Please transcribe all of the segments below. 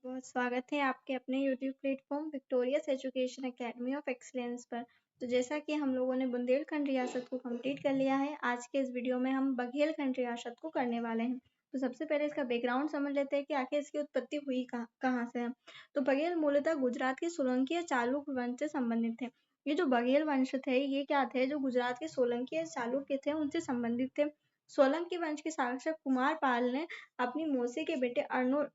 बहुत स्वागत है आपके अपने YouTube platform victorious education academy of excellence पर। तो जैसा कि हम लोगों ने बुंदेलखंड रियासत को कंप्लीट कर लिया है, आज के इस वीडियो में हम बघेलखंड रियासत को करने वाले हैं। तो सबसे पहले इसका बैकग्राउंड समझ लेते हैं कि आखिर इसकी उत्पत्ति हुई कहाँ से है। तो बघेल मूलतः गुजरात के सोलंकी या चालुक्य वंश से संबंधित थे। ये जो बघेल वंश थे ये क्या थे, जो गुजरात के सोलंकी या चालुक्य थे उनसे संबंधित थे। सोलंकी वंश के शासक कुमार पाल ने अपनी मौसी के बेटे अर्नो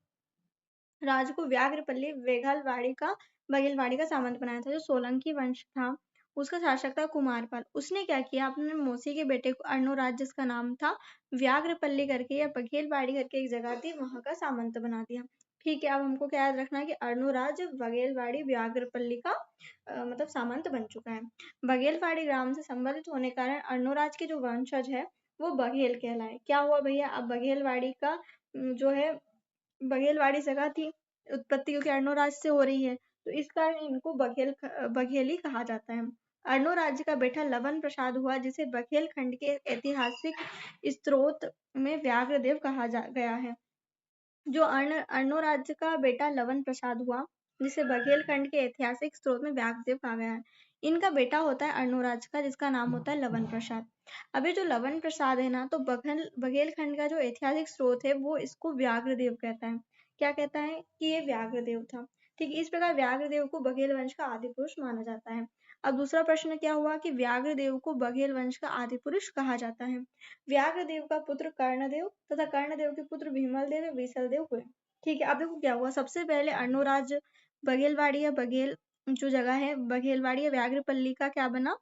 राज को व्याघ्रपल्ली बघेलवाड़ी का सामंत बनाया था। जो सोलंकी वंश था उसका शासक था कुमारपाल। उसने क्या किया, अपने मौसी के बेटे को अर्णोराज, जिसका नाम था व्याघ्रपल्ली करके या बघेलवाड़ी करके एक जगह थी, वहां का सामंत बना दिया। ठीक है, अब हमको क्या याद रखना है कि अर्णोराज बघेलवाड़ी व्याघ्रपल्ली का मतलब सामंत बन चुका है। बघेलवाड़ी ग्राम से संबंधित होने के कारण अर्णोराज के जो वंशज है वो बघेल कहलाए। क्या हुआ भैया, अब बघेलवाड़ी का जो है बघेलवाड़ी जगह थी, उत्पत्ति क्योंकि अर्णोराज से हो रही है, तो इस कारण इनको बघेली कहा जाता है। अर्णो राज्य का बेटा लवन प्रसाद हुआ, जिसे बघेलखंड के ऐतिहासिक स्त्रोत में व्याघ्रदेव कहा गया है। जो अर्णो राज्य का बेटा लवन प्रसाद हुआ, जिसे बघेलखंड के ऐतिहासिक स्त्रोत में व्याघ्रदेव कहा गया है, इनका बेटा होता है अर्णोराज का, जिसका नाम होता है लवन प्रसाद। अभी जो लवन प्रसाद है ना, तो बघेलखंड का जो ऐतिहासिक स्रोत है वो इसको व्याघ्रदेव कहता है। क्या कहता है कि ये व्याघ्रदेव था। ठीक है, इस प्रकार व्याघ्रदेव को बघेल वंश का आदि पुरुष माना जाता है। अब दूसरा प्रश्न क्या हुआ कि व्याघ्रदेव को बघेल वंश का आदि पुरुष कहा जाता है। व्याघ्रदेव का पुत्र कर्णदेव तथा कर्णदेव के पुत्र भीमलदेव या विसलदेव हुए। ठीक है, अब देखो क्या हुआ, सबसे पहले अर्णोराज बघेलवाड़ी या बघेल जो जगह है बघेलवाड़ी या व्याघ्रपल्ली का क्या बना,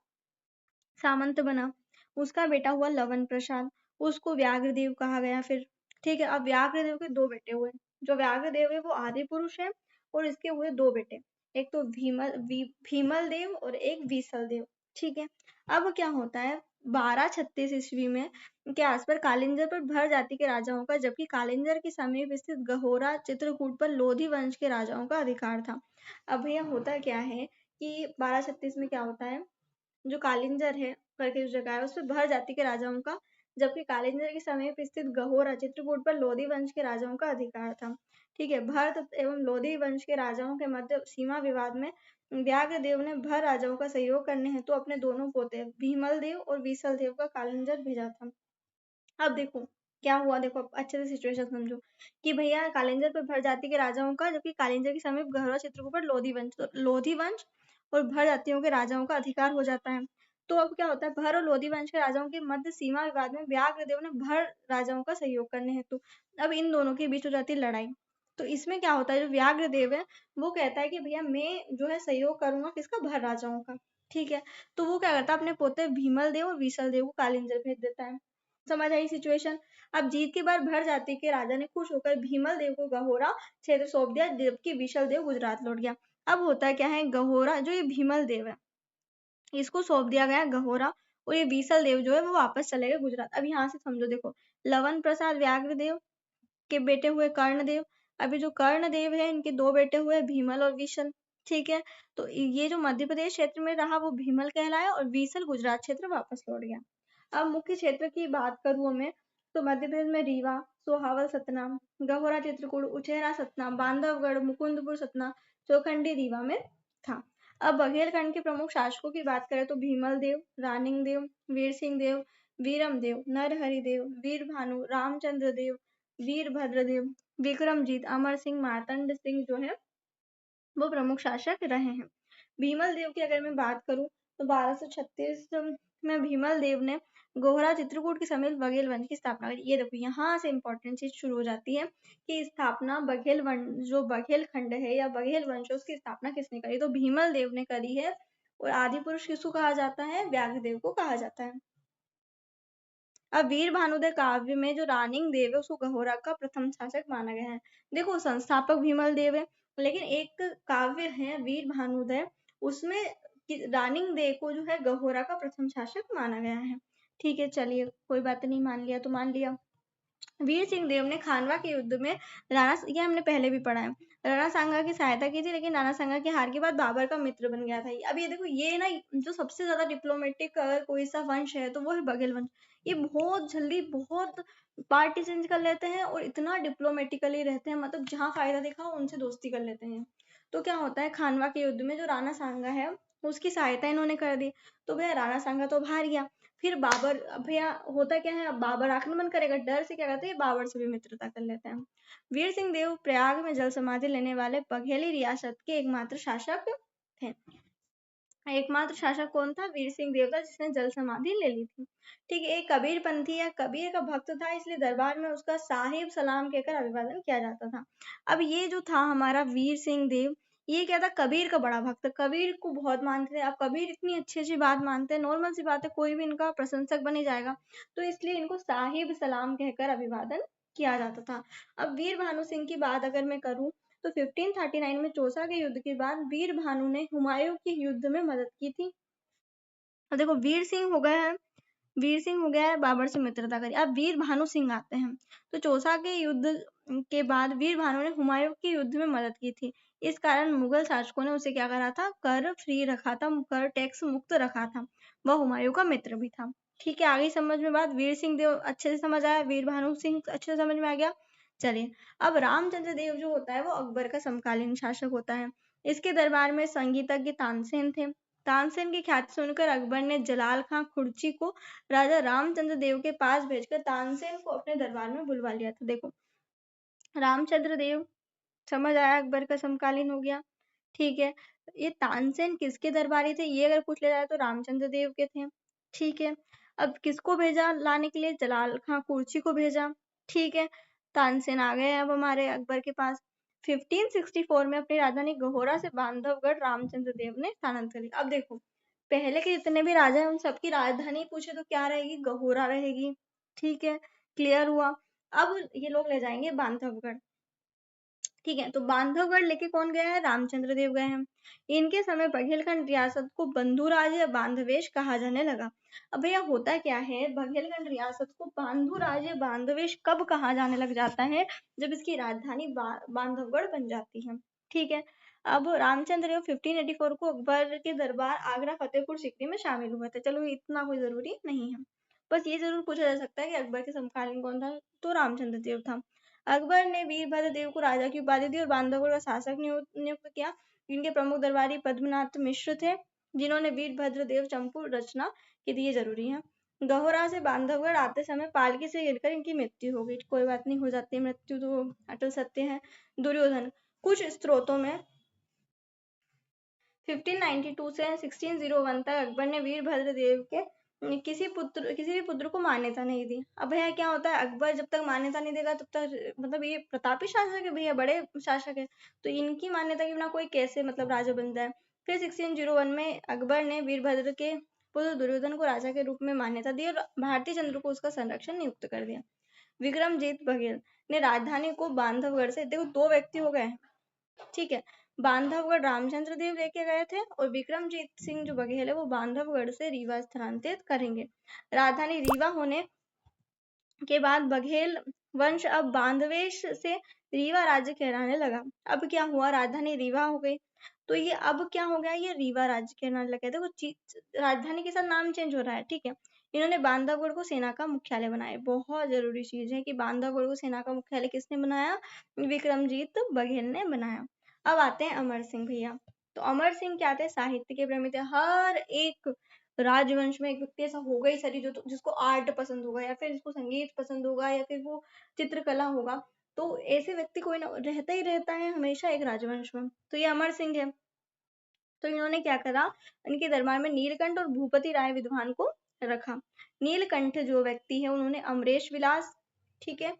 सामंत बना। उसका बेटा हुआ लवन प्रसाद, उसको व्याघ्रदेव कहा गया फिर। ठीक है, अब व्याघ्रदेव के दो बेटे हुए। जो व्याघ्रदेव है वो आदि पुरुष है और इसके हुए दो बेटे, एक तो भीमल देव और एक विसल देव। ठीक है, अब क्या होता है, 1236 ईस्वी में के आसपास कालिंजर पर भर जाति के राजाओं का, जबकि कालिंजर के समीप स्थित गहोरा चित्रकूट पर लोधी वंश के राजाओं का अधिकार था। अब भैया होता क्या है कि 1236 में क्या होता है, जो कालिंजर है करके जो जगह है उस पर भर जाति के राजाओं का, जबकि कालिंजर के समीप स्थित गहोरा चित्रकूट पर लोधी वंश के राजाओं का अधिकार था। ठीक है, भरत एवं लोधी वंश के राजाओं के मध्य सीमा विवाद में व्याघ्रदेव ने भर राजाओं का सहयोग करने हेतु तो अपने दोनों पोते भीमल देव और विसल देव का कालिंजर भेजा था। अब देखो क्या हुआ, देखो अब अच्छे से सिचुएशन समझो कि भैया कालिंजर पर भर जाति के राजाओं का, जबकि कालिंजर के समीप गहरा चित्रकूट पर लोधी वंश, तो लोधी वंश और भर जातियों के राजाओं का अधिकार हो जाता है। तो अब क्या होता है, भर और लोधी वंश के राजाओं के मध्य सीमा विवाद में व्याघ्रदेव ने भर राजाओं का सहयोग करने हेतु अब इन दोनों के बीच हो जाती है लड़ाई। तो इसमें क्या होता है, जो व्याघ्रदेव है वो कहता है कि भैया मैं जो है सहयोग करूंगा किसका, भर राजाओं का। ठीक है, तो वो क्या करता है, अपने पोते भीमल देव और विसल देव को कालिंजर भेज देता है। समझ आई सिचुएशन। अब जीत के बाद भर जाति के राजा ने खुश होकर भीमल देव को गहोरा क्षेत्र सौंप दिया, जबकि विशल देव गुजरात लौट गया। अब होता क्या है, गहोरा जो ये भीमल देव है इसको सौंप दिया गया गहोरा, और ये विसल देव जो है वो वापस चले गए गुजरात। अब यहाँ से समझो, देखो लवन प्रसाद व्याघ्रदेव के बेटे हुए कर्णदेव। अभी जो कर्णदेव है इनके दो बेटे हुए भीमल और विशल। ठीक है, तो ये जो मध्य प्रदेश क्षेत्र में रहा वो भीमल कहलाया और विशल गुजरात क्षेत्र वापस लौट गया। अब मुख्य क्षेत्र की बात करूं मैं, तो मध्य प्रदेश में रीवा, सोहावल सतना, गहोरा चित्रकूट, उचेहरा सतना, बांधवगढ़, मुकुंदपुर सतना, चौखंडी रीवा में था। अब बघेलखंड के प्रमुख शासकों की बात करें तो भीमल देव, रानिंग देव, वीर सिंह देव, वीरम देव, नरहरि देव, वीर भानु, रामचंद्र देव, वीरभद्र देव, विक्रमजीत, अमर सिंह, मार्तंड सिंह जो है वो प्रमुख शासक रहे हैं। भीमल देव की अगर मैं बात करूं तो 1236 में भीमल देव ने गोहरा चित्रकूट के समीप बघेल वंश की स्थापना करी। ये देखो यहाँ से इंपॉर्टेंट चीज शुरू हो जाती है कि स्थापना बघेल वंश, जो बघेल खंड है या बघेल वंश है उसकी स्थापना किसने करी, तो भीमल देव ने करी है। और आदि पुरुष किसको कहा जाता है, व्याघ्रदेव को कहा जाता है। अब वीर भानुदय काव्य में जो रानिंग देव है उसको गहोरा का प्रथम शासक माना गया है। देखो संस्थापक भीमल देव है, लेकिन एक काव्य है वीर भानुदय, उसमें रानिंग देव को जो है गहोरा का प्रथम शासक माना गया है। ठीक है, चलिए कोई बात नहीं, मान लिया तो मान लिया। वीर सिंह देव ने खानवा के युद्ध में ये हमने पहले भी पढ़ा है, राणा सांगा की सहायता की थी, लेकिन राणा सांगा की हार के बाद बाबर का मित्र बन गया था। अब ये देखो ये ना, जो सबसे ज्यादा डिप्लोमेटिक अगर कोई सा वंश है तो वो है बघेल वंश। ये बहुत जल्दी बहुत पार्टी चेंज कर लेते हैं और इतना डिप्लोमेटिकली रहते हैं, मतलब जहाँ फायदा देखा उनसे दोस्ती कर लेते हैं। तो क्या होता है, खानवा के युद्ध में जो राणा सांगा है उसकी सहायता इन्होंने कर दी। तो भैया राणा सांगा तो हार गया। फिर बाबर, अब भैया होता क्या है, अब बाबर आक्रमण करेगा, डर से क्या करते हैं, बाबर से भी मित्रता कर लेते हैं। वीर सिंह देव प्रयाग में जल समाधि लेने वाले बघेली रियासत के एकमात्र शासक थे। एकमात्र शासक कौन था, वीर सिंह देव था, जिसने जल समाधि ले ली थी। ठीक है, एक कबीर पंथी या कबीर का भक्त था, इसलिए दरबार में उसका साहिब सलाम कहकर अभिवादन किया जाता था। अब ये जो था हमारा वीर सिंह देव, ये क्या था, कबीर का बड़ा भक्त, कबीर को बहुत मानते थे। अब कबीर इतनी अच्छी अच्छी बात मानते हैं, नॉर्मल सी बात है, कोई भी इनका प्रशंसक बन जाएगा, तो इसलिए इनको साहिब सलाम कहकर अभिवादन किया जाता था। अब वीर भानु सिंह की बात अगर मैं करूं, तो 1539 में चौसा के युद्ध के बाद वीर भानु ने हुमायूं के युद्ध में मदद की थी। अब देखो वीर सिंह हो गया है, वीर सिंह हो गया है, बाबर से मित्रता करी। अब वीर भानु सिंह आते हैं। तो चौसा के युद्ध के बाद वीर भानु ने हुमायूं के युद्ध में मदद की थी। इस कारण मुगल शासकों ने उसे क्या करा था, कर फ्री रखा था, कर टैक्स मुक्त रखा था। वह हुमायूं का मित्र भी था। ठीक है, आगे समझ में बात, वीर सिंह देव अच्छे से समझ आया, वीर भानु सिंह अच्छे से समझ में आ गया। चलिए, अब रामचंद्र देव जो होता है वो अकबर का समकालीन शासक होता है। इसके दरबार में संगीतज्ञ तानसेन थे। तानसेन की ख्याति सुनकर अकबर ने जलाल खां खुर्ची को राजा रामचंद्र देव के पास भेजकर तानसेन को अपने दरबार में बुलवा लिया था। देखो, रामचंद्र देव समझ आया, अकबर का समकालीन हो गया। ठीक है, ये तानसेन किसके दरबारी थे, ये अगर पूछ लिया जाए तो रामचंद्र देव के थे। ठीक है, अब किसको भेजा लाने के लिए, जलाल खां कुर्ची को भेजा। ठीक है, तानसेन आ गए अब हमारे अकबर के पास। 1564 में अपनी राजधानी गहोरा से बांधवगढ़ रामचंद्र देव ने स्थानांतरित करी। अब देखो, पहले के जितने भी राजा हैं उन सबकी राजधानी पूछे तो क्या रहेगी, गहोरा रहेगी। ठीक है, क्लियर हुआ। अब ये लोग ले जाएंगे बांधवगढ़। ठीक है, तो बांधवगढ़ लेके कौन गया है, रामचंद्र देव गए हैं। इनके समय बघेलखंड रियासत को बंधु राज या बांधवेश कहा जाने लगा। अब भैया होता क्या है, बघेलखंड रियासत को बांधु राज या बांधवेश कब कहा जाने लग जाता है, जब इसकी राजधानी बांधवगढ़ बन जाती है। ठीक है, अब रामचंद्र देव 1584 को अकबर के दरबार आगरा फतेहपुर सीकरी में शामिल हुए थे। चलो इतना कोई जरूरी नहीं है, बस ये जरूर पूछा जा सकता है कि अकबर के समकालीन कौन था, तो रामचंद्र देव था। अकबर ने वीरभद्र देव को राजा की उपाधि दी और बांधवगढ़ का शासक नियुक्त किया। इनके प्रमुख दरबारी पद्मनाथ मिश्र थे, जिन्होंने वीरभद्र देव चंपू रचना की थी, ये जरूरी है। गहोरा से बांधवगढ़ आते समय पालकी से गिरकर इनकी मृत्यु हो गई। कोई बात नहीं, हो जाती है मृत्यु, तो अटल सत्य है। दुर्योधन, कुछ स्त्रोतों में 1592 से 1601 तक अकबर ने वीरभद्र देव के किसी भी पुत्र को मान्यता नहीं दी। अब भैया क्या होता है, अकबर जब तक मान्यता नहीं देगा तब तक, मतलब ये प्रतापी शासक है भैया, बड़े शासक है, तो इनकी मान्यता के बिना कोई कैसे मतलब राजा बन जाए। फिर 1601 में अकबर ने वीरभद्र के पुत्र दुर्योधन को राजा के रूप में मान्यता दी और भारतीय चंद्र को उसका संरक्षण नियुक्त कर दिया। विक्रमजीत बघेल ने राजधानी को बांधवगढ़ से, देखो दो व्यक्ति हो गए, ठीक है, बांधवगढ़ रामचंद्र देव लेके गए थे और विक्रमजीत सिंह जो बघेल है वो बांधवगढ़ से रीवा स्थानांतरित करेंगे। राजधानी रीवा होने के बाद बघेल वंश अब बांधवेश से रीवा राज्य कहलाने लगा। अब क्या हुआ, राजधानी रीवा हो गई, तो ये अब क्या हो गया, ये रीवा राज्य कहलाने लगा। देखो राजधानी के साथ नाम चेंज हो रहा है। ठीक है, इन्होंने बांधवगढ़ को सेना का मुख्यालय बनाया। बहुत जरूरी चीज है कि बांधवगढ़ को सेना का मुख्यालय किसने बनाया, विक्रमजीत बघेल ने बनाया। अब आते हैं अमर सिंह भैया। तो अमर सिंह क्या थे, साहित्य के प्रेमी थे। हर एक राजवंश में एक व्यक्ति ऐसा होगा ही सही, जो जिसको आर्ट पसंद होगा, या फिर जिसको संगीत पसंद होगा, या फिर वो चित्रकला होगा, तो ऐसे व्यक्ति कोई ना रहता ही रहता है हमेशा एक राजवंश में। तो ये अमर सिंह है। तो इन्होंने क्या करा, इनके दरबार में नीलकंठ और भूपति राय विद्वान को रखा। नीलकंठ जो व्यक्ति है उन्होंने अमरेश विलास, ठीक है,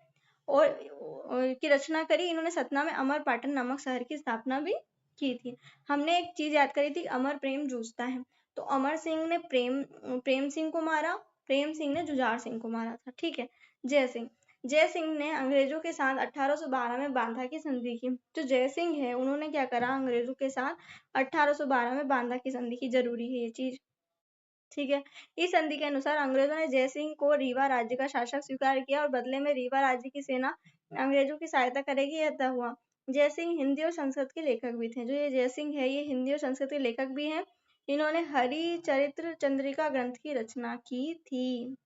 और की रचना करी। इन्होंने सतना में अमर पाटन नामक शहर की स्थापना भी की थी। हमने एक चीज याद करी थी, अमर प्रेम जूझता है, तो अमर सिंह ने प्रेम सिंह को मारा, प्रेम सिंह ने जुझार सिंह को मारा था। ठीक है, जय सिंह ने अंग्रेजों के साथ 1812 में बांधा की संधि की। जो जय सिंह है उन्होंने क्या करा, अंग्रेजों के साथ 1812 में बांधा की संधि की, जरूरी है ये चीज। ठीक है, इस संधि के अनुसार अंग्रेजों ने जय सिंह को रीवा राज्य का शासक स्वीकार किया और बदले में रीवा राज्य की सेना अंग्रेजों की सहायता करेगी, यह तय हुआ। जय सिंह हिंदी और संस्कृत के लेखक भी थे। जो ये जय सिंह है ये हिंदी और संस्कृत के लेखक भी हैं। इन्होंने हरिचरित्र चंद्रिका ग्रंथ की रचना की थी।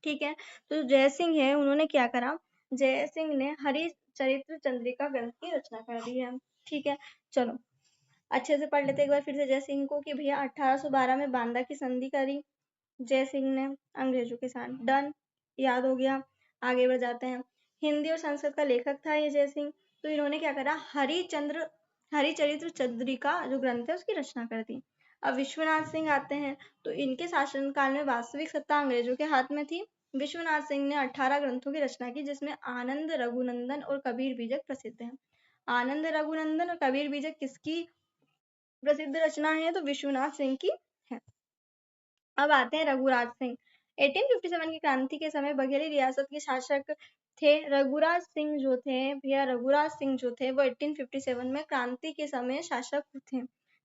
ठीक है। तो जय सिंह है, उन्होंने क्या करा, जय सिंह ने हरिचरित्र चंद्रिका ग्रंथ की रचना कर दी है। ठीक है, चलो अच्छे से पढ़ लेते एक बार फिर से जय सिंह को कि भैया 1812 में बांदा की संधि करी जय सिंह ने अंग्रेजों के साथ, डन, याद हो गया। आगे बढ़ जाते हैं। हिंदी और संस्कृत का लेखक था ये जय सिंह। तो इन्होंने क्या करा, हरिचरित्र चंद्रिका जो ग्रंथ है उसकी रचना कर दी। अब विश्वनाथ सिंह आते हैं। तो इनके शासनकाल में वास्तविक सत्ता अंग्रेजों के हाथ में थी। विश्वनाथ सिंह ने 18 ग्रंथों की रचना की जिसमें आनंद रघुनंदन और कबीर बीजक प्रसिद्ध हैं। आनंद रघुनंदन और कबीर बीजक किसकी प्रसिद्ध रचना है, तो विश्वनाथ सिंह की है। अब आते हैं रघुराज सिंह। 1857 की क्रांति के समय बघेली रियासत के शासक थे। रघुराज सिंह जो थे भैया, रघुराज सिंह जो थे वो 1857 में क्रांति के समय शासक थे।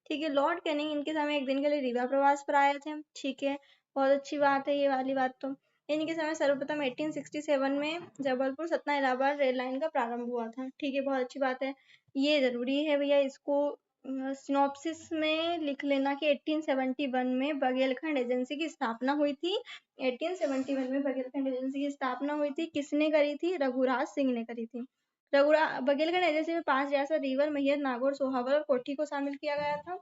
ठीक है, लॉर्ड कैनिंग इनके समय एक दिन के लिए रीवा प्रवास पर आए थे। ठीक है, बहुत अच्छी बात है ये वाली बात। तो इनके समय सर्वप्रथम 1867 में जबलपुर सतना इलाहाबाद रेल लाइन का प्रारंभ हुआ था। ठीक है, बहुत अच्छी बात है, ये जरूरी है भैया, इसको सिनॉप्सिस में लिख लेना कि 1871 में बघेलखंड एजेंसी की स्थापना हुई थी। 1871 में बघेलखंड एजेंसी की स्थापना हुई थी, किसने करी थी, रघुराज सिंह ने करी थी। बघेलखंड एजेंसी में 5 रियासत रीवर, मैहर, नागौर, सोहावल और कोठी को शामिल किया गया था।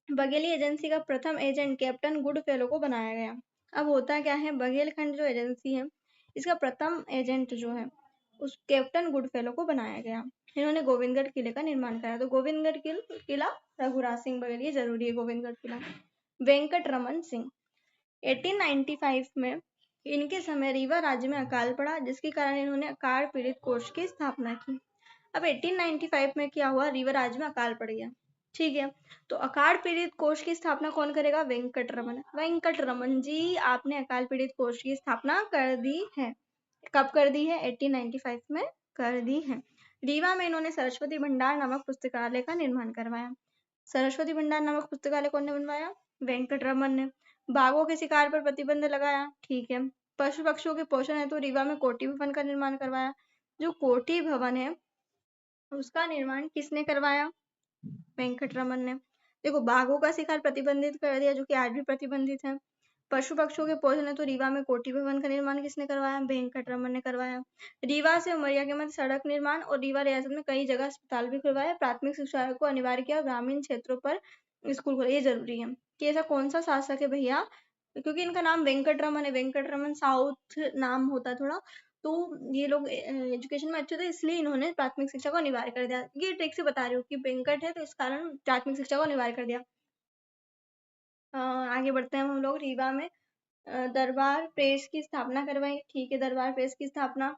बघेली एजेंसी का प्रथम एजेंट कैप्टन गुडफेलो को बनाया गया। अब होता क्या है, बघेलखंड जो एजेंसी है इसका प्रथम एजेंट जो है उस कैप्टन गुडफेलो को बनाया गया। इन्होंने गोविंदगढ़ किले का निर्माण कराया। तो गोविंदगढ़ किला रघुराज सिंह बघेल, ये जरूरी है गोविंदगढ़ किला। वेंकट रमन सिंह 1895 में इनके समय रीवा राज्य में अकाल पड़ा जिसके कारण इन्होंने अकाल पीड़ित कोष की स्थापना की। अब 1895 में क्या हुआ, रीवा राज्य में अकाल पड़ गया। ठीक है, तो अकाल पीड़ित कोष की स्थापना कौन करेगा, वेंकट रमन। वेंकट रमन जी आपने अकाल पीड़ित कोष की स्थापना कर दी है। कब कर दी है, 1895 में कर दी है। रीवा में इन्होंने सरस्वती भंडार नामक पुस्तकालय का निर्माण करवाया। सरस्वती भंडार नामक पुस्तकालय कौन ने बनवाया, वेंकट रमन ने। बाघों के शिकार पर प्रतिबंध लगाया। ठीक है, पशु पक्षियों के पोषण हेतु रीवा में कोठी भवन का निर्माण करवाया। जो कोठी भवन है उसका निर्माण किसने करवाया, वेंकट रमन ने। देखो, बाघों का शिकार प्रतिबंधित कर दिया जो कि आज भी प्रतिबंधित है। पशु पक्षियों के पोषण हेतु रीवा में कोठी भवन का निर्माण किसने करवाया, वेंकट रमन ने करवाया। रीवा से उमरिया के मध्य सड़क निर्माण और रीवा रियासत में कई जगह अस्पताल भी खुलवाया। प्राथमिक शिक्षा को अनिवार्य किया, ग्रामीण क्षेत्रों पर स्कूल खोले। ये जरूरी है कि ऐसा कौन सा शासक है भैया, क्योंकि इनका नाम वेंकट रमन है, वेंकट रमन साउथ नाम होता है थोड़ा, तो ये लोग एजुकेशन में अच्छे थे इसलिए इन्होंने प्राथमिक शिक्षा को अनिवार्य कर दिया। ये ट्रिक से बता रही हूँ कि वेंकट है तो इस कारण प्राथमिक शिक्षा को अनिवार्य कर दिया। आगे बढ़ते हैं हम लोग। रीवा में दरबार प्रेस की स्थापना करवाई। ठीक है, दरबार प्रेस की स्थापना।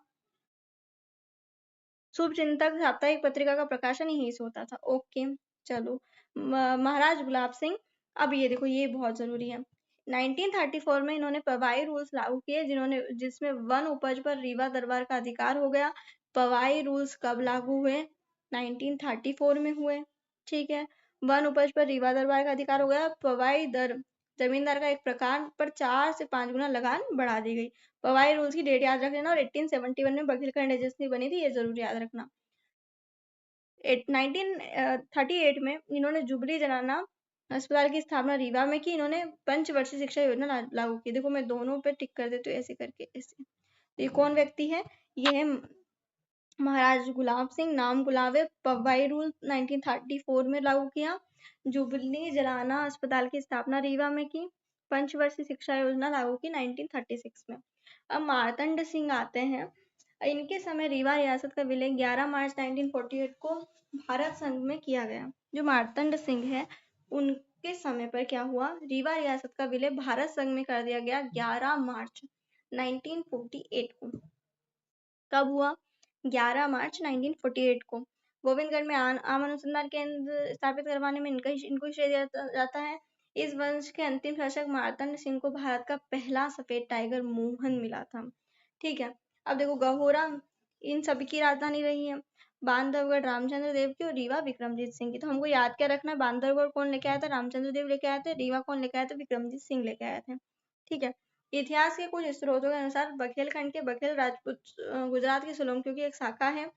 शुभ चिंतक साप्ताहिक पत्रिका का प्रकाशन यहीं से होता था। ओके, चलो महाराज गुलाब सिंह। अब ये देखो, ये बहुत जरूरी है। 1934 में इन्होंने पवाई रूल्स लागू किए जिसमें वन उपज पर रीवा दरबार का अधिकार हो गया। पवाई रूल्स कब लागू हुए, 1934 में हुए। ठीक है, वन उपज पर रीवा दरबार का अधिकार हो गया। पवाई दर जमींदार का एक प्रकार पर 4 से 5 गुना लगान बढ़ा दी गई। पवाई रूल्स की डेट याद रख लेना। और 1871 में बघेलखंड एजेंसी बनी थी, ये जरूर याद रखना। 1938 में इन्होंने जुबली जनाना अस्पताल की स्थापना रीवा में की। इन्होंने पंचवर्षीय शिक्षा योजना लागू की। देखो, मैं दोनों पे टिक कर देती हूँ ऐसे करके, ऐसे। ये कौन व्यक्ति है, ये है महाराज गुलाब सिंह। नाम गुलाब है। पवाई रूल 1934 में लागू किया। जुबली जलाना अस्पताल की स्थापना रीवा में की। पंचवर्षीय शिक्षा योजना लागू की 1936 में। अब मार्तंड सिंह आते हैं। इनके समय रीवा रियासत का विलय 11 मार्च 1948 को भारत संघ में किया गया। जो मार्तंड सिंह है उनके समय पर क्या हुआ, रीवा रियासत का विलय भारत संघ में कर दिया गया 11 मार्च 1948 को। कब हुआ, 11 मार्च 1948 को। गोविंदगढ़ में आम अनुसंधान केंद्र स्थापित करवाने में इनको श्रेय दिया जाता है। इस वंश के अंतिम शासक मार्तंड सिंह को भारत का पहला सफेद टाइगर मोहन मिला था। ठीक है, अब देखो, गहोरा इन सभी की राजधानी रही है। बांधवगढ़ रामचंद्र देव की और रीवा विक्रमजीत सिंह की। तो हमको याद क्या रखना है, बांधवगढ़ कौन लेके आया था, रामचंद्र देव लेके आए थे। रीवा कौन लेके आया था, विक्रमजीत सिंह लेके आए थे। ठीक है, इतिहास के कुछ स्रोतों के अनुसार बघेलखंड के बघेल राजपूत गुजरात के सोलंकियों की एक शाखा है।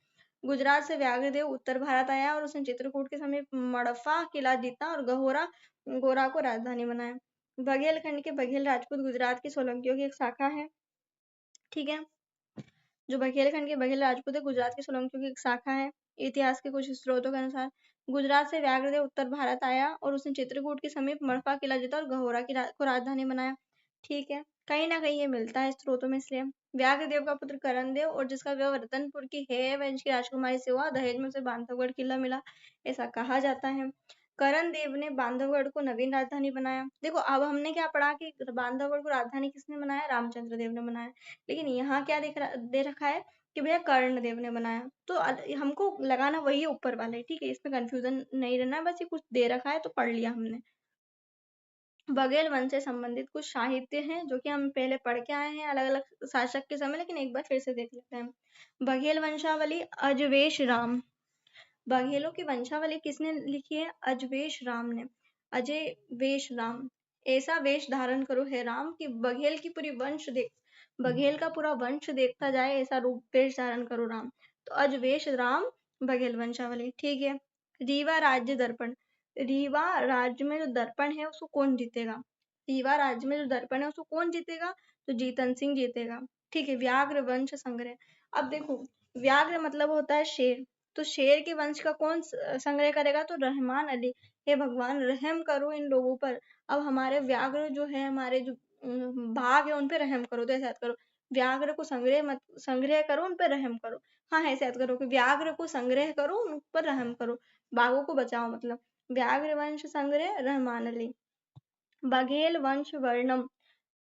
गुजरात से व्याघ्रदेव उत्तर भारत आया और उसने चित्रकूट के समीप मड़फा किला जीता और गहोरा गोरा को राजधानी बनाया। बघेलखंड के बघेल राजपूत गुजरात की सोलंकियों की एक शाखा है। ठीक है, जो बघेलखंड के बघेल राजपूत है गुजरात के सोलंकियों की एक शाखा है। इतिहास के कुछ स्रोतों के अनुसार गुजरात से व्याघ्रदेव उत्तर भारत आया और उसने चित्रकूट के समीप मड़फा किला जीता और गहोरा को राजधानी बनाया। ठीक है, कहीं ना कहीं ये मिलता है स्रोतों में, इसलिए व्याघ्रदेव का पुत्र करण देव और जिसका विवाह रतनपुर की है वंश की राजकुमारी से हुआ, दहेज में उसे बांधवगढ़ किला मिला, ऐसा कहा जाता है। करण देव ने बांधवगढ़ को नवीन राजधानी बनाया। देखो अब हमने क्या पढ़ा कि बांधवगढ़ को राजधानी किसने बनाया, रामचंद्र देव ने बनाया, लेकिन यहाँ क्या दे रखा है कि भैया कर्ण देव ने बनाया, तो हमको लगाना वही ऊपर वाला है। ठीक है, इसमें कंफ्यूजन नहीं रहना, बस ये कुछ दे रखा है तो पढ़ लिया हमने। बघेल वंश से संबंधित कुछ साहित्य हैं जो कि हम पहले पढ़ के आए हैं अलग अलग शासक के समय, लेकिन एक बार फिर से देख लेते हैं। बघेल वंशावली अजवेश राम, बघेलों की वंशावली किसने लिखी है, अजवेश राम ने। अजय वेश राम, ऐसा वेश धारण करो हे राम कि बघेल की पूरी वंश देख, बघेल का पूरा वंश देखता जाए, ऐसा रूप वेश धारण करो राम, तो अजवेश राम बघेल वंशावली। ठीक है, रीवा राज्य दर्पण, रीवा राज्य में जो दर्पण है उसको कौन जीतेगा, रीवा राज्य में जो दर्पण है उसको कौन जीतेगा, तो जीतन सिंह जीतेगा। ठीक है, व्याघ्र वंश संग्रह, अब देखो व्याघ्र मतलब होता है शेर, तो शेर के वंश का कौन संग्रह करेगा, तो रहमान अली। हे भगवान रहम करो इन लोगों पर, अब हमारे व्याघ्र जो है, हमारे जो भाग है उन पे रहम करो, तो ऐसा याद करो व्याघ्र को संग्रह करो, उन पर रहम करो। हाँ ऐसे याद करो कि व्याघ्र को संग्रह करो, उन पर रहम करो, बाघों को बचाओ, मतलब व्याघ्र वंश संग्रह रहमान अली। बघेल वंश वर्णम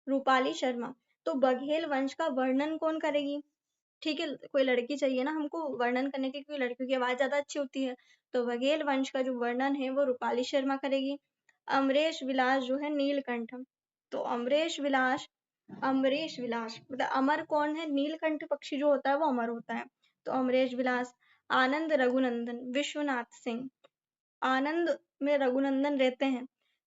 रूपाली शर्मा, तो बघेल वंश का वर्णन कौन करेगी, ठीक है, कोई लड़की चाहिए ना हमको वर्णन करने के, क्योंकि लड़कियों की आवाज ज्यादा अच्छी होती है, तो बघेल वंश का जो वर्णन है वो रूपाली शर्मा करेगी। अमरेश विलास जो है नीलकंठ, तो अमरेश विलास मतलब अमर कौन है, नीलकंठ पक्षी जो होता है वो अमर होता है, तो अमरेश विलास। आनंद रघुनंदन विश्वनाथ सिंह, आनंद में रघुनंदन रहते हैं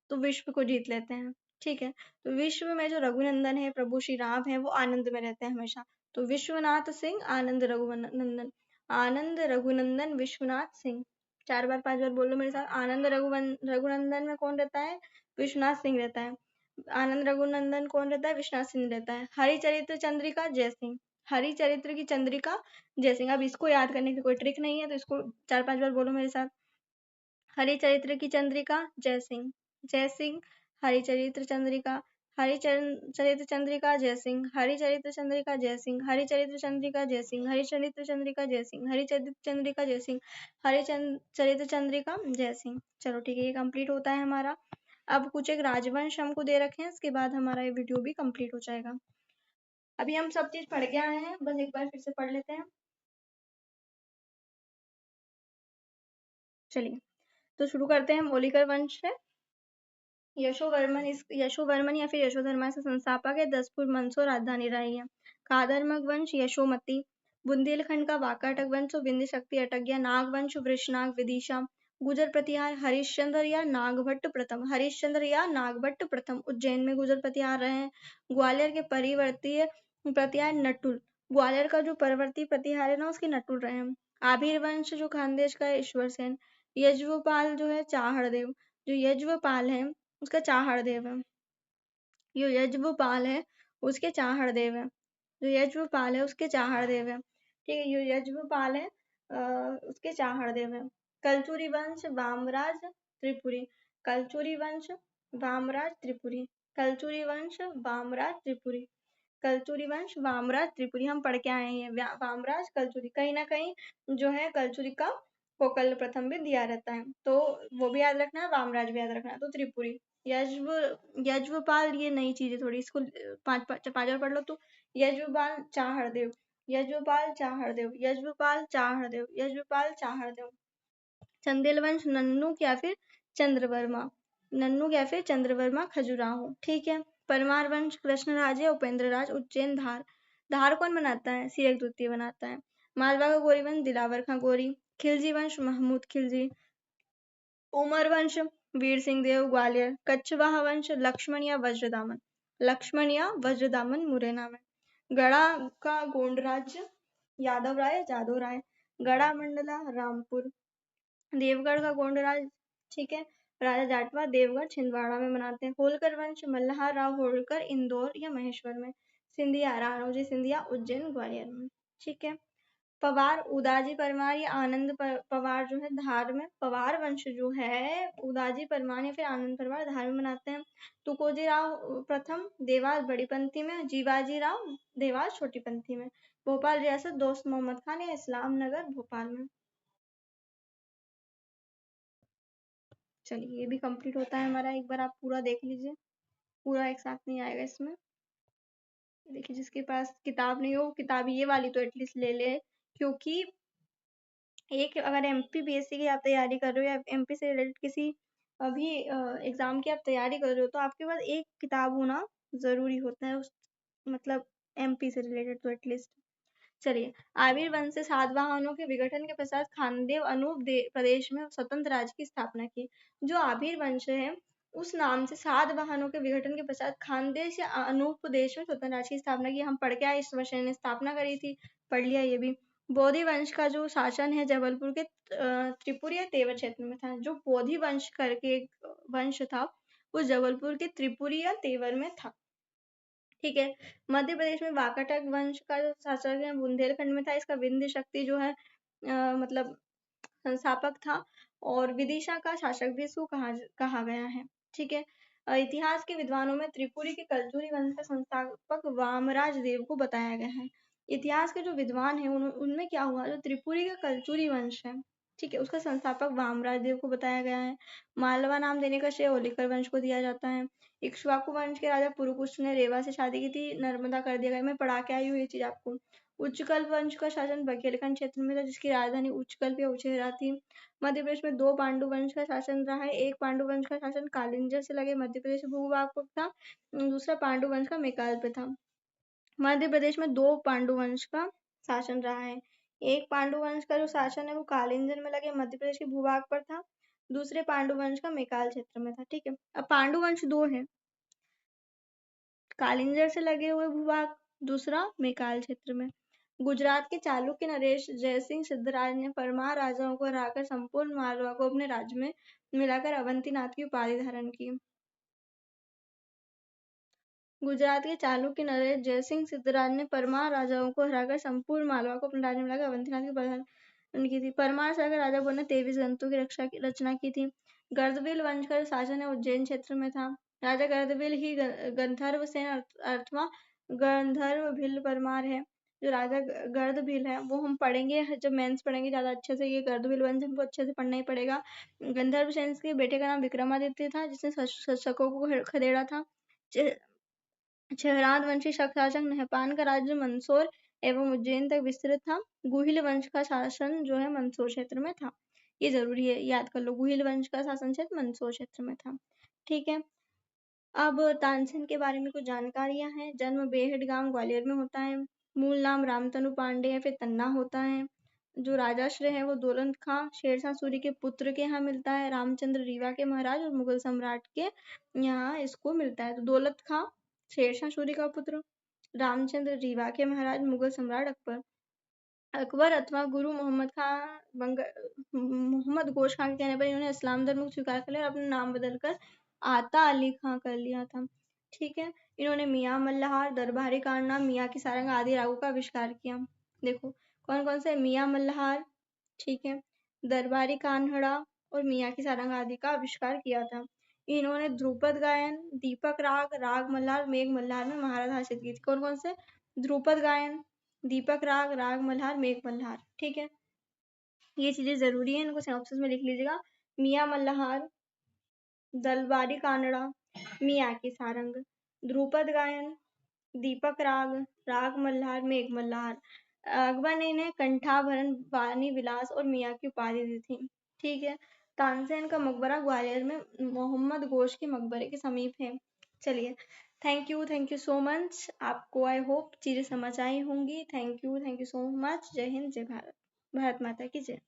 तो विश्व को जीत लेते हैं। ठीक है, तो विश्व में जो रघुनंदन है प्रभु श्री राम है वो आनंद में रहते हैं हमेशा, तो विश्वनाथ सिंह आनंद रघुनंदन, आनंद रघुनंदन विश्वनाथ सिंह। 4 बार 5 बार बोलो मेरे साथ, आनंद रघुनंदन में कौन रहता है, विश्वनाथ सिंह रहता है। आनंद रघुनंदन कौन रहता है, विश्वनाथ सिंह रहता है। हरिचरित्र चंद्रिका जय सिंह, हरिचरित्र की चंद्रिका जय सिंह, अब इसको याद करने की कोई ट्रिक नहीं है, तो इसको 4 5 बार बोलो मेरे साथ। हरिचरित्र की चंद्रिका जय सिंह, जय सिंह हरिचरित्र चंद्रिका, हरिचरित्र चंद्रिका जय सिंह, हरिचरित्र चंद्रिका जय सिंह, हरिचरित्र चंद्रिका जय सिंह, हरिचरित्र चंद्रिका जय सिंह, हरिचरित्र चंद्रिका जय सिंह, हरिचरित्र चंद्रिका जय सिंह। चलो ठीक है, ये कंप्लीट होता है हमारा। अब कुछ एक राजवंश हमको दे रखे हैं, इसके बाद हमारा ये वीडियो भी कंप्लीट हो जाएगा। अभी हम सब चीज पढ़ के आए हैं, बस एक बार फिर से पढ़ लेते हैं। चलिए तो शुरू करते हैं। मौलिकर वंश है, यशोवर्मन या फिर यशोधर्मा से संस्थापक है, 10 मंदसौर राजधानी रही है। कादरमग वंश यशोमती, बुंदेलखंड का वाकाटक वंश विंध्य शक्ति अटक गया। नाग वंश वृषनाग विदिशा, गुजर प्रतिहार हरिश्चंद्र या नागभट्ट प्रथम, हरिश्चंद्र या नागभट्ट प्रथम उज्जैन में गुजर प्रतिहार रहे हैं। ग्वालियर के परिवर्तीय प्रतिहार नटुल, ग्वालियर का जो परवर्ती प्रतिहार है ना उसके नटुल रहे हैं। आभिर वंश जो खानदेश का है ईश्वर सेन। यज्वपाल जो है चाहड़देव, जो यज्वपाल है उसका चाहड़देव है, जो यज्वपाल है उसके चाहड़देव है, जो यज्वपाल है उसके चाहड़देव है। ठीक है, जो यज्वपाल है उसके चाहड़देव है। कलचुरी वंश वामराज त्रिपुरी, कलचुरी वंश वामराज त्रिपुरी, कलचुरी वंश वामराज त्रिपुरी, कलचुरी वंश वामराज त्रिपुरी हम पढ़ के आए हैं। वामराज कलचुरी, कहीं ना कहीं जो है कलचुरी का कोकल प्रथम भी दिया रहता है, तो वो भी याद रखना है, वामराज भी याद रखना है। तो त्रिपुरी, यज्व यज्वपाल ये नई चीज है थोड़ी, इसको 5 बार पढ़ लो। तो यज्वपाल चाहड़देव, यज्वपाल चाहड़देव, यज्वपाल चाहड़देव, यज्वपाल चाहड़देव। चंदेल वंश नन्नू या फिर चंद्रवर्मा, नन्नू या फिर चंद्रवर्मा खजुराहो। ठीक है, परमार वंश कृष्णराज उपेंद्र राज उज्जैन धार, धार कौन बनाता है, सिरक द्वितीय बनाता है। मालवा का गोरी वंश दिलावर खां गोरी, खिलजी वंश महमूद खिलजी, उमर वंश वीर सिंह देव ग्वालियर, कच्छवाहा वंश लक्ष्मण या वज्रदामन, लक्ष्मण या वज्रदामन मुरैना में। गढ़ा का गोंडराज यादव राय जादव राय, गढ़ा मंडला रामपुर, देवगढ़ का गोंडराज। ठीक है, राजा जाटवा देवगढ़ छिंदवाड़ा में मनाते हैं। होलकर वंश मल्हार राव होलकर इंदौर या महेश्वर में। सिंधिया राणोजी सिंधिया उज्जैन ग्वालियर में। ठीक है। पवार उदाजी परमार या आनंद पवार जो है धार में। पवार वंश जो है उदाजी परमार या फिर आनंद परमार धार में मनाते हैं। तुकोजी राव प्रथम देवास बड़ी पंथी में। जीवाजी राव देवास छोटी पंथी में। भोपाल रियासत दोस्त मोहम्मद खान या इस्लाम नगर भोपाल में। चलिए ये भी कंप्लीट होता है हमारा। एक बार आप पूरा देख लीजिए, पूरा एक साथ नहीं आएगा इसमें। देखिए जिसके पास किताब नहीं हो, किताब ये वाली तो एटलीस्ट ले ले, क्योंकि एक अगर एमपीपीएससी की आप तैयारी कर रहे हो या एमपी से रिलेटेड किसी अभी एग्जाम की आप तैयारी कर रहे हो, तो आपके पास एक किताब होना जरूरी होता है उस मतलब एमपी से रिलेटेड तो एटलीस्ट। चलिए, आबिर वंश से सातवाहनों के विघटन के पश्चात खानदेव अनूप प्रदेश में स्वतंत्र राज्य की स्थापना की। जो आबिर वंश है उस नाम से सातवाहनों के विघटन के पश्चात खानदेश या अनूप प्रदेश में स्वतंत्र राज्य की स्थापना की। हम पढ़ के आए, इस वंश ने स्थापना करी थी, पढ़ लिया ये भी। बोधि वंश का जो शासन है जबलपुर के त्रिपुरी या तेवर क्षेत्र में था। जो बोधि वंश करके एक वंश था वो जबलपुर के त्रिपुरी या तेवर में था। ठीक है। मध्य प्रदेश में वाकाटक वंश का जो शासक है बुंदेलखंड में था। इसका विंध्य शक्ति जो है मतलब संस्थापक था। और विदिशा का शासक भी इसको कहा गया है। ठीक है। इतिहास के विद्वानों में त्रिपुरी के कलचुरी वंश का संस्थापक वामराज देव को बताया गया है। इतिहास के जो विद्वान है उनमें क्या हुआ, जो त्रिपुरी का कलचुरी वंश है, ठीक है, उसका संस्थापक वामराज देव को बताया गया है। मालवा नाम देने का श्रेय होलिकर वंश को दिया जाता है। इक्ष्वाकु वंश के राजा पुरुकुश ने रेवा से शादी की थी, नर्मदा कर दिया गया। मैं पढ़ा के आई हूँ ये चीज आपको। उच्चकल्प वंश का शासन बघेलखंड क्षेत्र में था, जिसकी राजधानी उच्चकल्प या उचेहरा थी। मध्य प्रदेश में दो पांडु वंश का शासन रहा है। एक पांडु वंश का शासन कालिंजर से लगे मध्य प्रदेश भूभाग पर था, दूसरा पांडु वंश का मेकाल पे था। मध्य प्रदेश में दो पांडु वंश का शासन रहा है। एक पांडु वंश का जो शासन है वो कालिंजर में लगे मध्य प्रदेश के भूभाग पर था, दूसरे पांडु वंश का मेकाल क्षेत्र में था। ठीक है। अब पांडु वंश दो है, कालिंजर से लगे हुए भूभाग, दूसरा मेकाल क्षेत्र में। गुजरात के चालुक्य नरेश जयसिंह सिद्धराज ने परमार राजाओं को हराकर संपूर्ण मालवा को अपने राज्य में मिलाकर अवंतीनाथ की उपाधि धारण की। गुजरात के चालुक्य नरेश जयसिंह सिद्धराज ने परमार राजाओं को हराकर संपूर्ण मालवा को अपने राज्य में मिलाकर अवंतीनाथ की उपाधि धारण की थी। परमार शासक राजा बोल ने 23 ग्रंथों की रचना की थी। गर्दविल वंश का शासन है उज्जैन क्षेत्र में था। राजा गर्दविल ही गंधर्व सेन अथवा गंधर्व भिल परमार है। जो राजा गर्दभिल है वो हम पढ़ेंगे जब मेंस पढ़ेंगे ज्यादा अच्छे से। ये गर्दभिल वंश हमको अच्छे से पढ़ना ही पड़ेगा। गंधर्व सेन के बेटे का नाम विक्रमादित्य था, जिसने शकों को खदेड़ा था। छहराद वंशी शासक नहपान का राज्य मंदसौर एवं उज्जैन तक विस्तृत था। गुहिल वंश का शासन जो है मंदसौर क्षेत्र में था। ये जरूरी है, याद कर लो, गुहिल वंश का शासन क्षेत्र मंदसौर क्षेत्र में था। ठीक है। अब तानसेन के बारे में कुछ जानकारियां हैं। जन्म बेहट गांव ग्वालियर में होता है। मूल नाम रामतनु पांडे या फिर तन्ना होता है। जो राजाश्रय है वो दौलत खां शेरशाह सूरी के पुत्र के यहाँ मिलता है। रामचंद्र रीवा के महाराज और मुगल सम्राट के यहाँ इसको मिलता है। तो दौलत खां शेरशाह सूरी का पुत्र, रामचंद्र रीवा के महाराज, मुगल सम्राट अकबर। अकबर अथवा गुरु मोहम्मद खां मोहम्मद गोश खां के कहने पर इन्होंने इस्लाम धर्म को स्वीकार कर लिया और अपना नाम बदलकर आता अली खां कर लिया था। ठीक है। इन्होंने मियाँ मल्हार, दरबारी कांडा, मियाँ की सारंग आदि रागों का आविष्कार किया। देखो कौन कौन से, मियाँ मल्हार, ठीक है, दरबारी कान्हड़ा और मियाँ की सारंग आदि का आविष्कार किया था। इन्होंने ध्रुपद गायन, दीपक राग, राग मल्हार, मेघ मल्हार में महारत हासिल की थी। कौन कौन से, ध्रुपद गायन, दीपक राग, राग मल्हार, मेघ मल्हार। ठीक है। ये चीजें जरूरी है, इनको सिनॉप्सिस में लिख लीजिएगा। मियाँ मल्हार, दलबारी कानड़ा, मियाँ की सारंग, ध्रुपद गायन, दीपक राग, राग मल्हार, मेघ मल्हार। अकबर ने इन्हें कंठाभरण, वाणी विलास और मियाँ की उपाधि दी थी। ठीक है। तानसेन का मकबरा ग्वालियर में मोहम्मद गोश के मकबरे के समीप है। चलिए, थैंक यू सो मच। आपको आई होप चीजें समझ आई होंगी। Thank you so much. जय हिंद, जय भारत, भारत माता की जय।